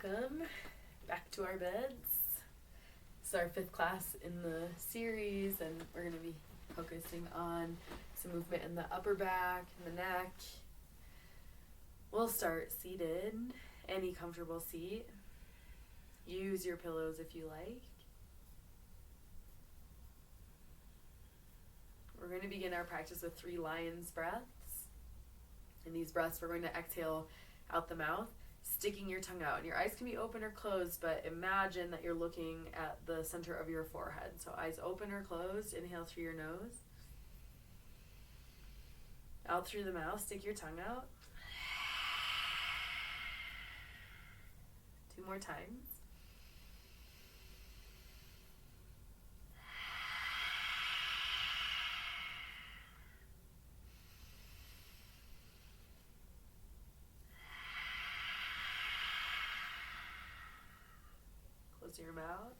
Welcome back to our beds. This is our 5th class in the series, and we're going to be focusing on some movement in the upper back and the neck. We'll start seated, any comfortable seat. Use your pillows if you like. We're going to begin our practice with 3 lion's breaths. In these breaths, we're going to exhale out the mouth, sticking your tongue out. And your eyes can be open or closed, but imagine that you're looking at the center of your forehead. So eyes open or closed, inhale through your nose. Out through the mouth, stick your tongue out. 2 more times. Close your mouth.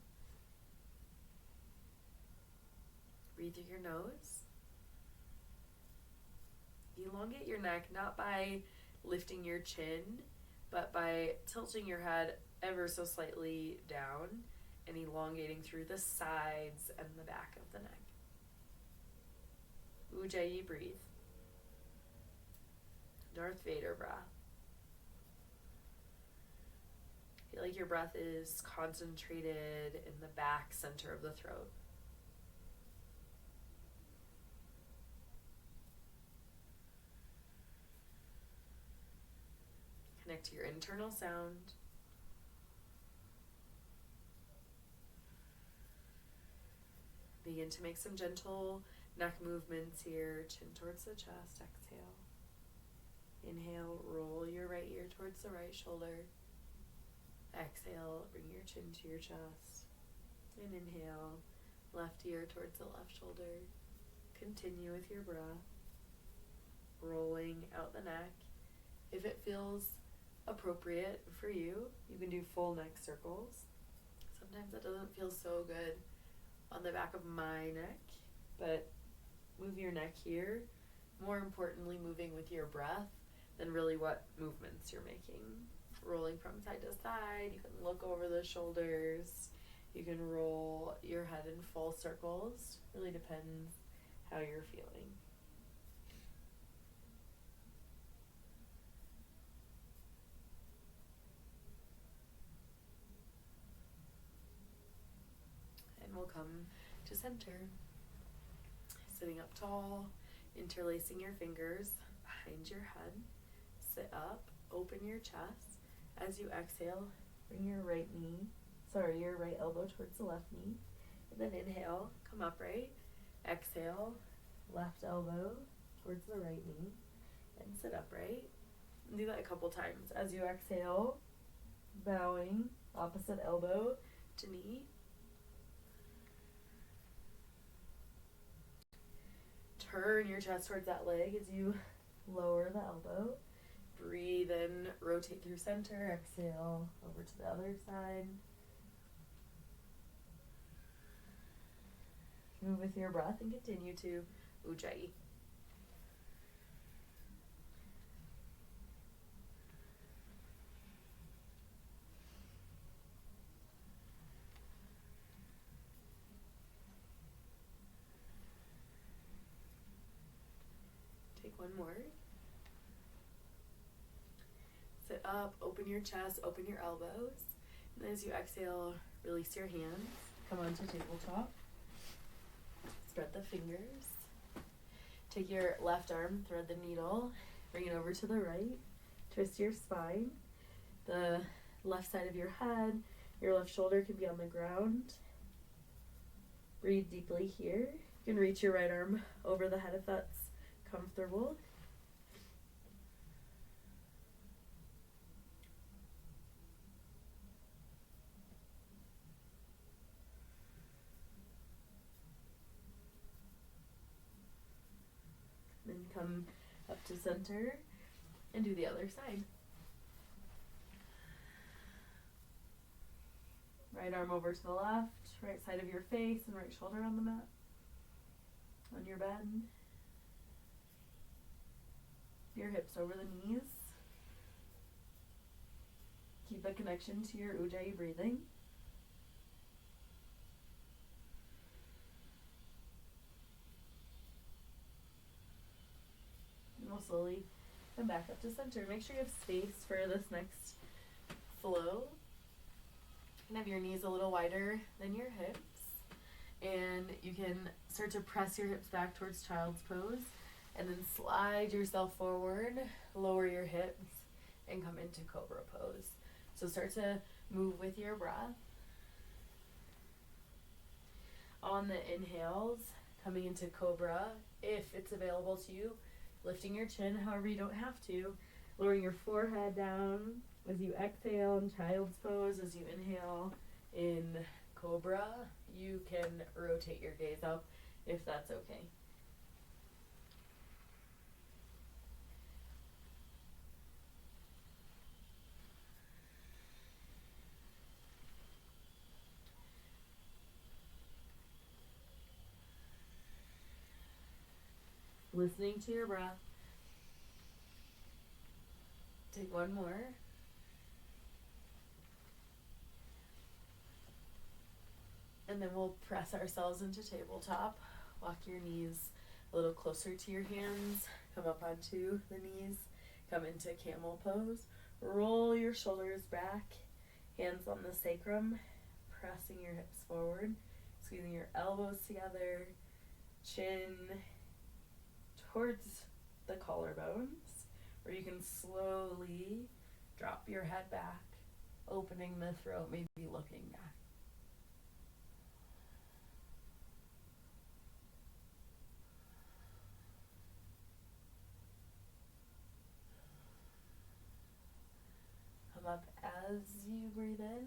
Breathe through your nose. Elongate your neck, not by lifting your chin, but by tilting your head ever so slightly down and elongating through the sides and the back of the neck. Ujjayi, breathe. Darth Vader breath. Feel like your breath is concentrated in the back center of the throat. Connect to your internal sound. Begin to make some gentle neck movements here. Chin towards the chest. Exhale. Inhale, roll your right ear towards the right shoulder. Exhale, bring your chin to your chest. And inhale, left ear towards the left shoulder. Continue with your breath. Rolling out the neck. If it feels appropriate for you, you can do full neck circles. Sometimes that doesn't feel so good on the back of my neck, but move your neck here. More importantly, moving with your breath than really what movements you're making. Rolling from side to side, you can look over the shoulders, you can roll your head in full circles. Really depends how you're feeling. And we'll come to center. Sitting up tall, interlacing your fingers behind your head. Sit up, open your chest. As you exhale, bring your right elbow towards the left knee. And then inhale, come upright. Exhale, left elbow towards the right knee. And sit upright. And do that a couple times. As you exhale, bowing, opposite elbow to knee. Turn your chest towards that leg as you lower the elbow. Breathe in, rotate through center, exhale over to the other side. Move with your breath and continue to Ujjayi. Take one more. Sit up, open your chest, open your elbows. And as you exhale, release your hands. Come onto tabletop. Spread the fingers. Take your left arm, thread the needle, bring it over to the right. Twist your spine. The left side of your head, your left shoulder can be on the ground. Breathe deeply here. You can reach your right arm over the head if that's comfortable. Then come up to center and do the other side. Right arm over to the left, right side of your face and right shoulder on the mat, on your bed. Your hips over the knees. Keep a connection to your Ujjayi breathing. And we'll slowly come back up to center. Make sure you have space for this next flow. You can have your knees a little wider than your hips. And you can start to press your hips back towards child's pose. And then slide yourself forward, lower your hips, and come into cobra pose. So start to move with your breath. On the inhales, coming into cobra, if it's available to you, lifting your chin, however you don't have to, lowering your forehead down as you exhale in child's pose. As you inhale in cobra, you can rotate your gaze up if that's okay. Listening to your breath. Take one more. And then we'll press ourselves into tabletop. Walk your knees a little closer to your hands. Come up onto the knees. Come into camel pose. Roll your shoulders back. Hands on the sacrum. Pressing your hips forward. Squeezing your elbows together. Chin towards the collarbones, where you can slowly drop your head back, opening the throat, maybe looking back. Come up as you breathe in,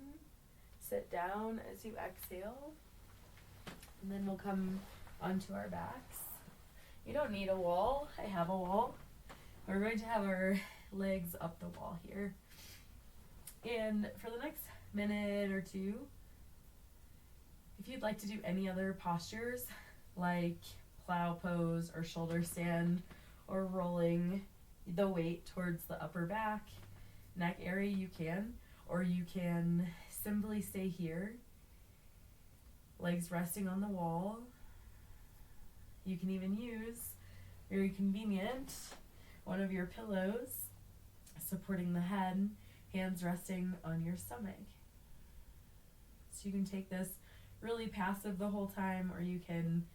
sit down as you exhale, and then we'll come onto our backs. You don't need a wall. I have a wall. We're going to have our legs up the wall here. And for the next minute or two, if you'd like to do any other postures, like plow pose or shoulder stand, or rolling the weight towards the upper back, neck area, you can. Or you can simply stay here, legs resting on the wall. You can even use, very convenient, one of your pillows supporting the head, hands resting on your stomach. So you can take this really passive the whole time, or you can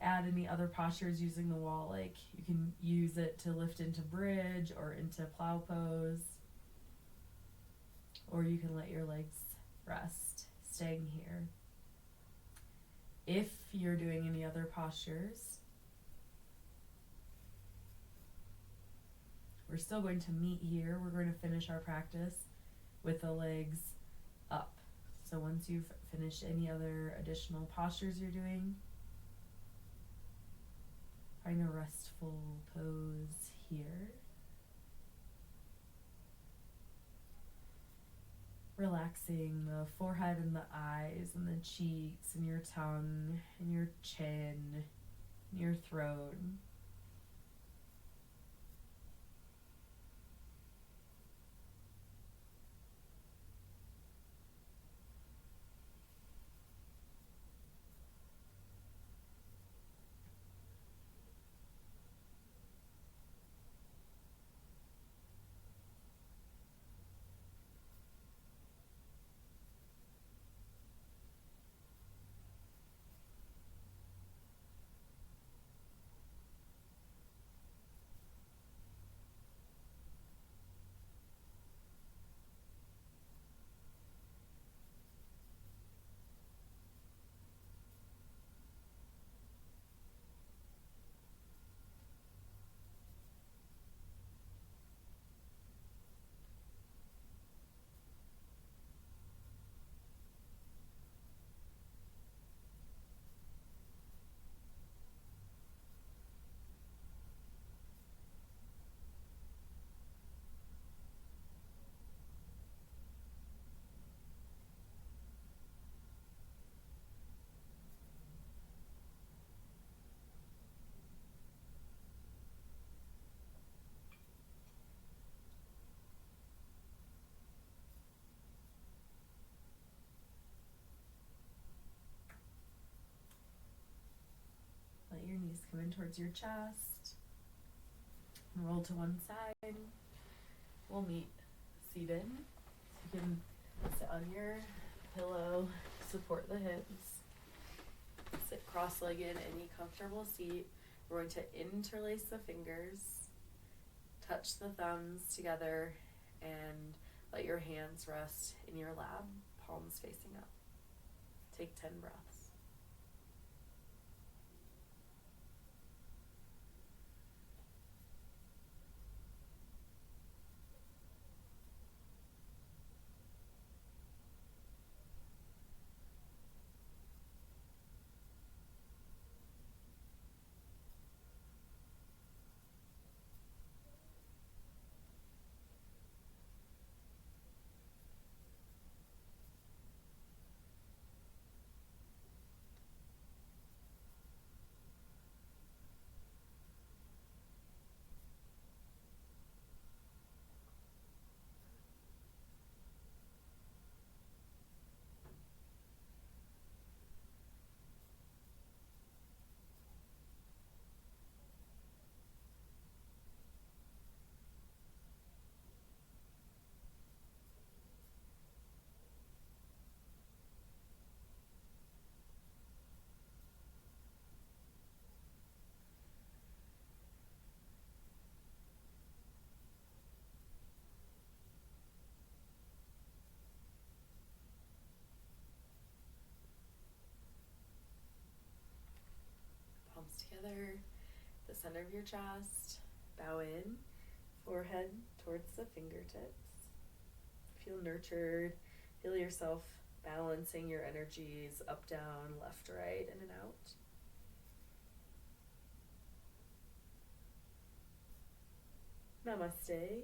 add any other postures using the wall. Like you can use it to lift into bridge or into plow pose, or you can let your legs rest, staying here. If you're doing any other postures, we're still going to meet here. We're going to finish our practice with the legs up. So once you've finished any other additional postures you're doing, find a restful pose here. Relaxing the forehead and the eyes and the cheeks and your tongue and your chin and your throat. towards your chest. Roll to one side. We'll meet seated. You can sit on your pillow, support the hips. Sit cross-legged, any comfortable seat. We're going to interlace the fingers, touch the thumbs together, and let your hands rest in your lap, palms facing up. Take 10 breaths. Palms together, the center of your chest, bow in, forehead towards the fingertips. Feel nurtured, feel yourself balancing your energies up, down, left, right, in and out. Namaste.